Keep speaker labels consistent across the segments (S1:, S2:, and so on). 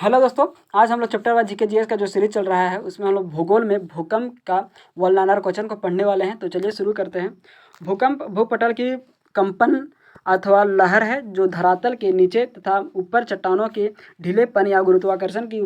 S1: Hello दोस्तों, आज हम लोग चैप्टर वाइज जीके जीएस का जो सीरीज चल रहा है उसमें हम लोग भूगोल में भूकंप का वल्नानर क्वेश्चन को पढ़ने वाले हैं। तो चलिए शुरू करते हैं। भूकंप भूपटल की कंपन अथवा लहर है जो धरातल के नीचे तथा ऊपर चट्टानों के ढीलेपन या गुरुत्वाकर्षण की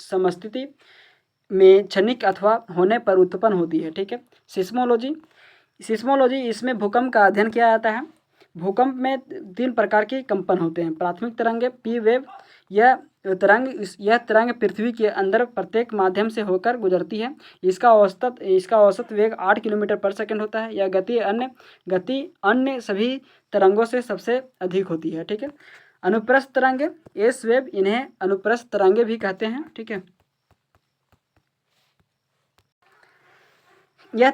S1: समस्थिति में क्षणिक अथवा होने पर उत्पन्न होती है। ठीक है। सिस्मोलॉजी इसमें भूकंप का अध्ययन किया जाता है। भूकंप में 3 प्रकार के कंपन होते हैं। प्राथमिक तरंगे, पी वेव। यह तरंग पृथ्वी के अंदर प्रत्येक माध्यम से होकर गुजरती है। इसका औसत वेग 8 किलोमीटर पर सेकंड होता है। यह गति अन्य सभी तरंगों से सबसे अधिक होती है। ठीक है। अनुप्रस्थ तरंगे, एस वेव, इन्हें अनुप्रस्थ तरंगे भी कहते हैं। ठीक है। यह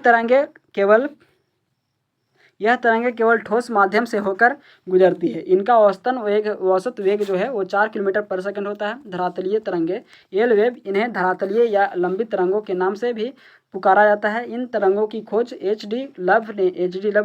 S1: तरंगे केवल ठोस माध्यम से होकर गुजरती है। इनका औसत वेग जो है वो 4 किलोमीटर पर सेकंड होता है। धरातलीय तरंगे, एल वेव, इन्हें धरातलीय या लंबी तरंगों के नाम से भी पुकारा जाता है। इन तरंगों की खोज एच डी लब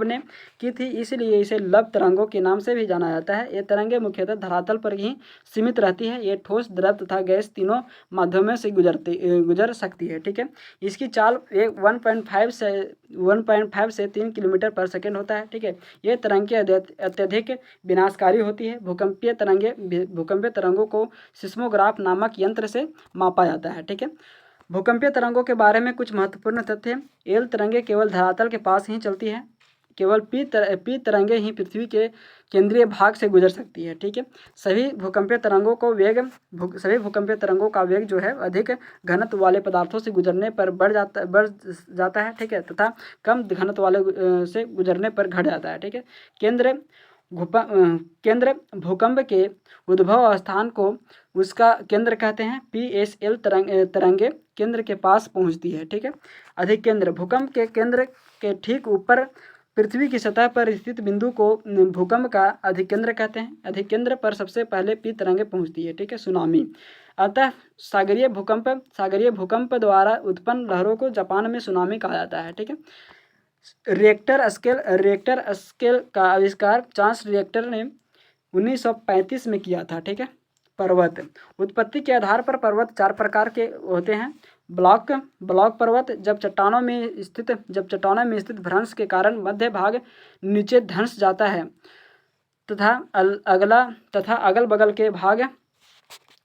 S1: ने की थी, इसलिए इसे लब तरंगों के नाम से भी जाना जाता है। ये तरंगे मुख्यतः धरातल पर ही सीमित रहती है। ये ठोस, द्रव तथा गैस तीनों माध्यमों से गुजर सकती है। ठीक है। इसकी चाल 1.5 से 3 किलोमीटर पर सेकेंड होता है। ठीक है। ये तरंगें अत्यधिक विनाशकारी होती है। भूकंपीय तरंगों को सिस्मोग्राफ नामक यंत्र से मापा जाता है। ठीक है। भूकंपीय तरंगों के बारे में कुछ महत्वपूर्ण तथ्य। एल तरंगे केवल धरातल के पास ही चलती है। केवल पी तरंगे ही पृथ्वी के केंद्रीय भाग से गुजर सकती है। ठीक है। सभी भूकंपीय तरंगों का वेग जो है अधिक घनत्व वाले पदार्थों से गुजरने पर बढ़ जाता है। ठीक है। तथा कम घनत्व वाले से गुजरने पर घट जाता है। ठीक है। केंद्र भूकंप के उद्भव स्थान को उसका केंद्र कहते हैं। PSL तरंगे केंद्र के पास पहुंचती है। ठीक है। अधिकेंद्र, भूकंप के केंद्र के ठीक ऊपर पृथ्वी की सतह पर स्थित बिंदु को भूकंप का अधिकेंद्र कहते हैं। अधिकेंद्र पर सबसे पहले पी तरंगे पहुंचती है। ठीक है। सुनामी, अतः सागरीय भूकंप द्वारा उत्पन्न लहरों को जापान में सुनामी कहा जाता है। ठीक है। रिएक्टर स्केल का आविष्कार चार्ल्स रिएक्टर ने 1935 में किया था। ठीक है। पर्वत, उत्पत्ति के आधार पर पर्वत 4 प्रकार के होते हैं। ब्लॉक पर्वत, जब चट्टानों में स्थित भ्रंश के कारण मध्य भाग नीचे धंस जाता है तथा अगल बगल के भाग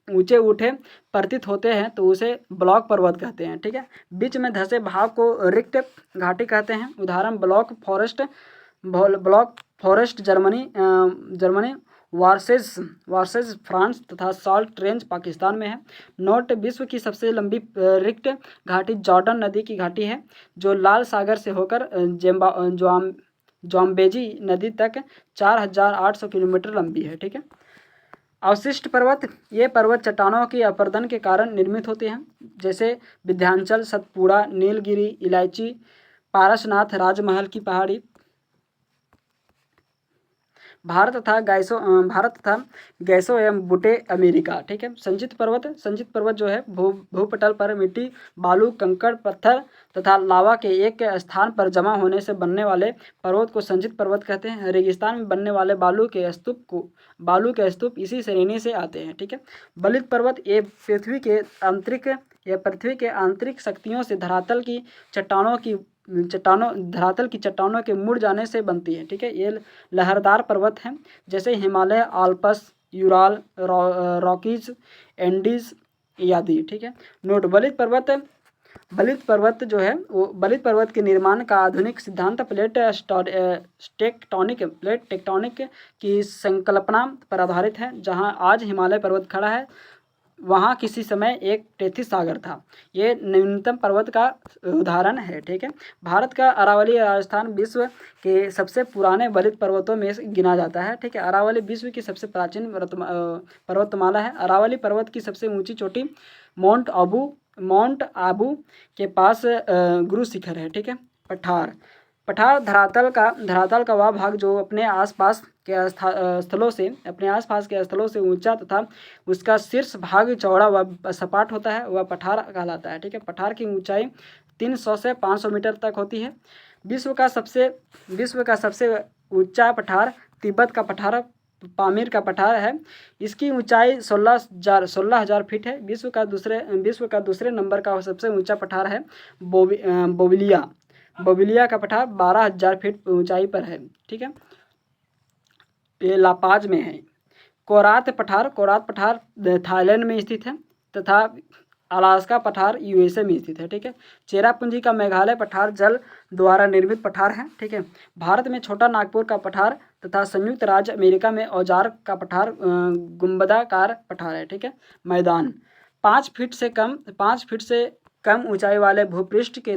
S1: ऊंचे उठे प्रतीत होते हैं तो उसे ब्लॉक पर्वत कहते हैं। ठीक है। बीच में धंसे भाग को रिक्ट घाटी कहते हैं। उदाहरण block forest Germany, Barse France तथा साल्ट रेंज पाकिस्तान में है। नोट, विश्व की सबसे लंबी रिक्ट घाटी जॉर्डन नदी की घाटी है जो लाल सागर से होकर जाम्बेजी नदी तक 4800 किलोमीटर लंबी है। ठीक है। अवशिष्ट पर्वत, ये पर्वत चट्टानों की अपरदन के कारण निर्मित होते हैं, जैसे विंध्याचल, सतपुड़ा, नीलगिरी, इलायची, पारसनाथ, राजमहल की पहाड़ी। भारत तथा गैसो एवं बुटे अमेरिका। ठीक है। संचित पर्वत जो है भूपटल पर मिट्टी, बालू, कंकड़, पत्थर तथा लावा के एक स्थान पर जमा होने से बनने वाले पर्वत को संचित पर्वत कहते हैं। रेगिस्तान में बनने वाले बालू के स्तूप इसी श्रेणी से आते हैं। ठीक है। बलित पर्वत, ये पृथ्वी के आंतरिक शक्तियों से धरातल की चट्टानों के मुड़ जाने से बनती है। ठीक है। ये लहरदार पर्वत हैं, जैसे Himalaya, Alps, Ural, Rockies, Andes इत्यादि। ठीक है। नोट, बलित पर्वत जो है वो बलित पर्वत के निर्माण का आधुनिक सिद्धांत प्लेट टेक्टोनिक की संकल्पना पर आधारित है। जहां आज हिमालय पर्वत खड़ा है वहाँ किसी समय एक टेथिस सागर था। ये न्यूनतम पर्वत का उदाहरण है। ठीक है। भारत का अरावली राजस्थान विश्व के सबसे पुराने बलित पर्वतों में गिना जाता है। ठीक है। अरावली विश्व की सबसे प्राचीन पर्वतमाला है। अरावली पर्वत की सबसे ऊंची चोटी माउंट आबू के पास गुरु शिखर है। ठीक है। पठार धरातल का वह भाग जो अपने आसपास के स्थलों से ऊंचा तथा उसका शीर्ष भाग चौड़ा व सपाट होता है, वह पठार कहलाता है। ठीक है। पठार की ऊंचाई 300 से 500 मीटर तक होती है। विश्व का सबसे ऊंचा पठार तिब्बत का पठार पामीर का पठार है। इसकी ऊंचाई 16,000 फीट है। विश्व का दूसरे नंबर का सबसे ऊंचा पठार है बोबिलिया का पठार 12,000 फीट ऊंचाई पर है। ठीक है, ये लापाज में है। कोरात पठार थाईलैंड में स्थित है तथा अलास्का पठार यूएसए में स्थित है। ठीक है, चेरापूंजी का मेघालय पठार जल द्वारा निर्मित पठार है। ठीक है, भारत में छोटा नागपुर का पठार तथा संयुक्त राज्य अमेरिका में औजार का पठार गुंबदाकार पठार है। ठीक है, मैदान 5 फीट से कम ऊंचाई वाले भूपृष्ठ के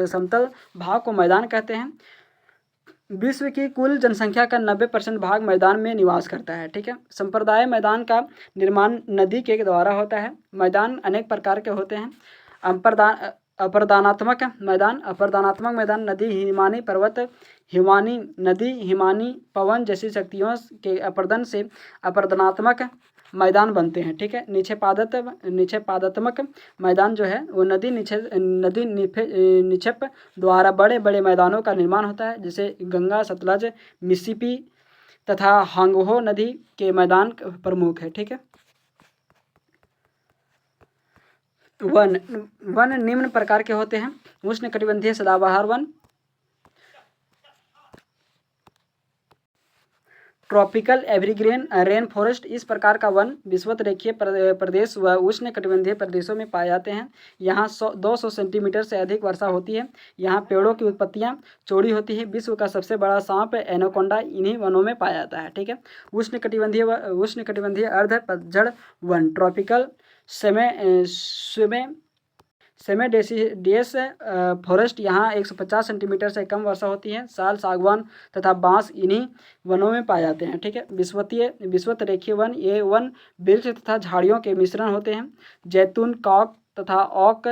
S1: समतल भाग को मैदान कहते हैं। विश्व की कुल जनसंख्या का 90% भाग मैदान में निवास करता है। ठीक है, संप्रदाय मैदान का निर्माण नदी के द्वारा होता है। मैदान अनेक प्रकार के होते हैं। अपरदनात्मक मैदान नदी, हिमानी पर्वत, हिमानी पवन जैसी शक्तियों के अपरदन से अपरदनात्मक मैदान बनते हैं। ठीक है, निक्षेपादात्मक मैदान जो है वो नदी निक्षेप द्वारा बड़े बड़े मैदानों का निर्माण होता है, जैसे गंगा, सतलज, मिसिसिपी तथा हांगहो नदी के मैदान प्रमुख है। ठीक है, वन निम्न प्रकार के होते हैं। उष्णकटिबंधीय सदाबहार one, tropical evergreen rain forest. इस प्रकार का वन विषुवत रेखीय प्रदेश व उष्णकटिबंधीय प्रदेशों में पाए जाते हैं। यहाँ 200 सेंटीमीटर से अधिक वर्षा होती है। यहाँ पेड़ों की उत्पत्तियाँ चौड़ी होती है। विश्व का सबसे बड़ा सांप एनाकोंडा इन्हीं वनों में पाया जाता है। ठीक है, उष्णकटिबंधीय अर्ध पतझड़ वन, ट्रॉपिकल सेमेडेसिडियस फॉरेस्ट। यहाँ 150 सेंटीमीटर से कम वर्षा होती है। साल, सागवान तथा बांस इन्हीं वनों में पाए जाते हैं। ठीक है, विषुवत रेखीय वन, ये वन वृक्ष तथा झाड़ियों के मिश्रण होते हैं। जैतून, कॉक तथा ओक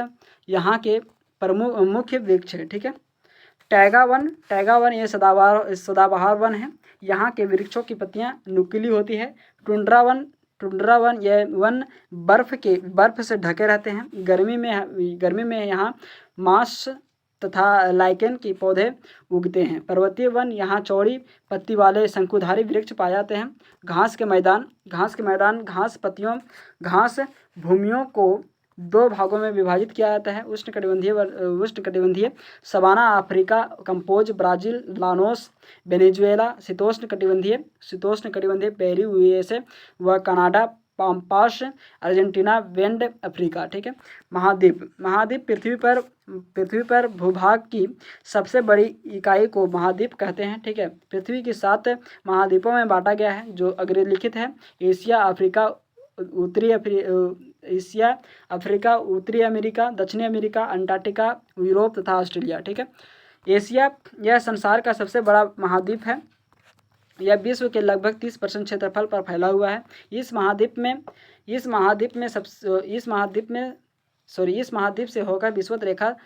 S1: यहाँ के प्रमुख मुख्य वृक्ष है। ठीक है, टैगा वन ये सदाबहार वन है। यहाँ के वृक्षों की पत्तियाँ नुकीली होती है। टुंड्रा वन यह वन बर्फ से ढके रहते हैं। गर्मी में यहाँ मांस तथा लाइकेन के पौधे उगते हैं। पर्वतीय वन, यहाँ चौड़ी पत्ती वाले शंकुधारी वृक्ष पाए जाते हैं। घास भूमियों को 2 भागों में विभाजित किया जाता है। उष्णकटिबंधीय savanna Africa, Campos Brazil, llanos Venezuela. शीतोष्ण कटिबंधीय पेरू यूएसए व Canada, pampas Argentina, veld Africa. ठीक है, महाद्वीप पृथ्वी पर भूभाग की सबसे बड़ी इकाई को महाद्वीप कहते हैं। ठीक है, पृथ्वी की 7 महाद्वीपों में बांटा गया है जो अग्रलिखित है। एशिया, अफ्रीका, उत्तरी अमेरिका, दक्षिणी अमेरिका, अंटार्कटिका, यूरोप तथा ऑस्ट्रेलिया। ठीक है, एशिया यह संसार का सबसे बड़ा महाद्वीप है। यह विश्व के लगभग 30% क्षेत्रफल पर फैला हुआ है। इस महाद्वीप से होकर विषुवत रेखा,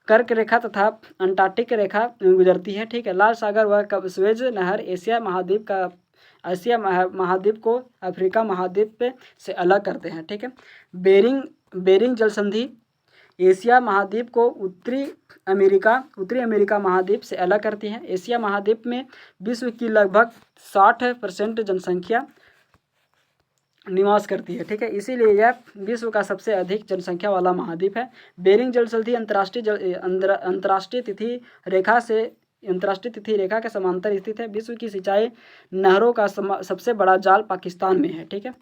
S1: कर्क रेखा तथा अंटार्कटिक रेखा गुजरती है। ठीक है, लाल सागर व स्वेज नहर एशिया महाद्वीप को अफ्रीका महाद्वीप से अलग करते हैं। ठीक है, बेरिंग जल संधि एशिया महाद्वीप को उत्तरी अमेरिका महाद्वीप से अलग करती है। एशिया महाद्वीप में विश्व की लगभग 60% जनसंख्या निवास करती है। ठीक है, इसीलिए यह विश्व का सबसे अधिक जनसंख्या वाला महाद्वीप है। बेरिंग जल संधि अंतर्राष्ट्रीय तिथि रेखा के समांतर स्थित है। विश्व की सिंचाई नहरों का सबसे बड़ा जाल पाकिस्तान में है। ठीक है,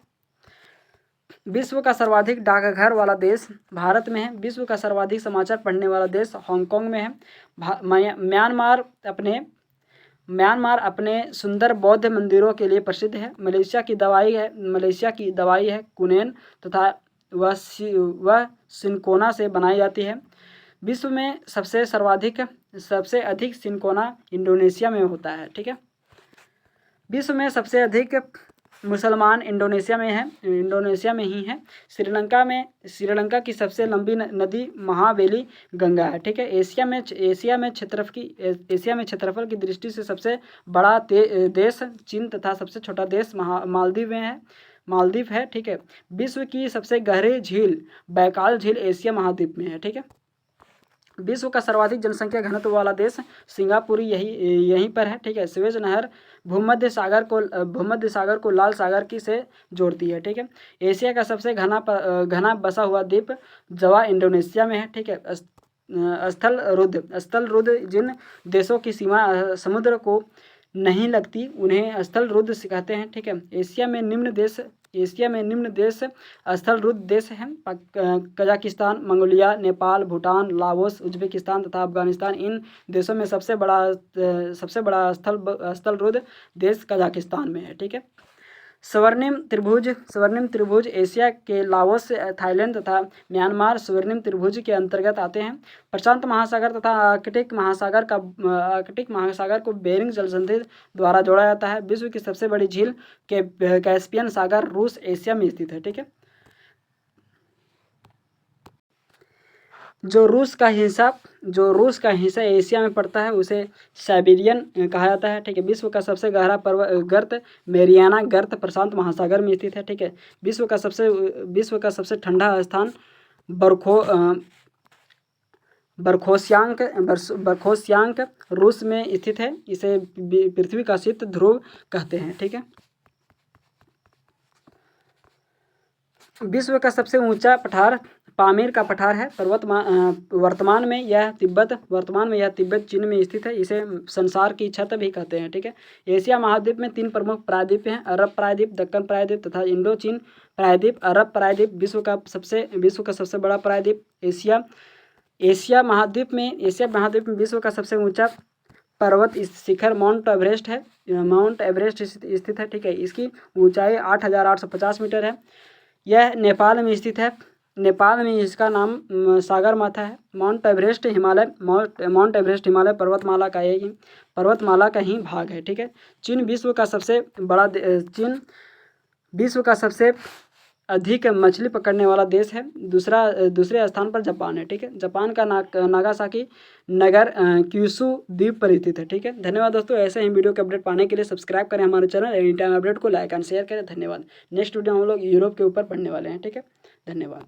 S1: विश्व का सर्वाधिक डाकघर वाला देश भारत में है। विश्व का सर्वाधिक समाचार पढ़ने वाला देश हांगकांग में है। म्यांमार अपने सुंदर बौद्ध मंदिरों के लिए प्रसिद्ध है। मलेशिया की दवाई है कुनेन तथा वह सिनकोना से बनाई जाती है। विश्व में सबसे अधिक सिनकोना इंडोनेशिया में होता है। ठीक है, विश्व में सबसे अधिक मुसलमान इंडोनेशिया में ही है। श्रीलंका की सबसे लंबी नदी महावेली गंगा है। ठीक है, एशिया में क्षेत्रफल की दृष्टि से सबसे बड़ा देश चीन तथा सबसे छोटा देश मालदीव है। ठीक है, विश्व की सबसे गहरी झील बैकाल झील एशिया महाद्वीप में है। ठीक है, विश्व का सर्वाधिक जनसंख्या घनत्व वाला देश सिंगापुर यहीं पर है, ठीक है। स्वेज नहर भूमध्य सागर को लाल सागर की से जोड़ती है, ठीक है। एशिया का सबसे घना बसा हुआ द्वीप जवा इंडोनेशिया में है, ठीक है। स्थल रुद्र जिन देशों की सीमा समुद्र को नहीं लगती उन्हें स्थल रुद्र कहते हैं, ठीक है। एशिया में निम्न देश स्थल रुद्र देश हैं: Kazakhstan, Mongolia, Nepal, Bhutan, Laos, Uzbekistan तथा अफगानिस्तान। इन देशों में सबसे बड़ा स्थल रुद्र देश कजाकिस्तान में है, ठीक है। स्वर्णिम त्रिभुज एशिया के लाओस, थाईलैंड तथा म्यांमार स्वर्णिम त्रिभुज के अंतर्गत आते हैं। प्रशांत महासागर तथा आर्कटिक महासागर को बेरिंग जलसंधि द्वारा जोड़ा जाता है। विश्व की सबसे बड़ी झील कैस्पियन सागर रूस एशिया में स्थित है, ठीक है। जो रूस का हिस्सा एशिया में पड़ता है उसे साइबेरियन कहा जाता है, ठीक है। विश्व का सबसे गहरा गर्त मेरियाना गर्त प्रशांत महासागर में स्थित है, ठीक है। विश्व का सबसे ठंडा स्थान बरखोस्यांक रूस में स्थित है। इसे पृथ्वी का शीत ध्रुव कहते हैं, ठीक है। विश्व का सबसे ऊंचा पठार पामीर का पठार है। वर्तमान में यह तिब्बत चीन में स्थित है। इसे संसार की छत भी कहते हैं, ठीक है। एशिया महाद्वीप में 3 प्रमुख प्रायद्वीप हैं: अरब प्रायद्वीप, दक्कन प्रायद्वीप तथा इंडो चीन प्रायद्वीप। अरब प्रायद्वीप विश्व का सबसे बड़ा प्रायद्वीप। एशिया महाद्वीप में विश्व का सबसे ऊंचा पर्वत शिखर माउंट एवरेस्ट स्थित है, ठीक है। इसकी ऊंचाई 8,850 मीटर है। यह नेपाल में स्थित है। नेपाल में इसका नाम सागरमाथा है। माउंट एवरेस्ट हिमालय पर्वतमाला का ही भाग है, ठीक है। चीन विश्व का सबसे अधिक मछली पकड़ने वाला देश है। दूसरे स्थान पर जापान है, ठीक है। जापान का नागासाकी नगर क्यूशू द्वीप पर स्थित है, ठीक है। धन्यवाद दोस्तों। ऐसे ही वीडियो के अपडेट पाने के लिए सब्सक्राइब करें हमारे चैनल एनी टाइम अपडेट को, लाइक एंड शेयर करें। धन्यवाद। नेक्स्ट वीडियो हम लोग यूरोप के ऊपर पढ़ने वाले हैं, ठीक है। धन्यवाद।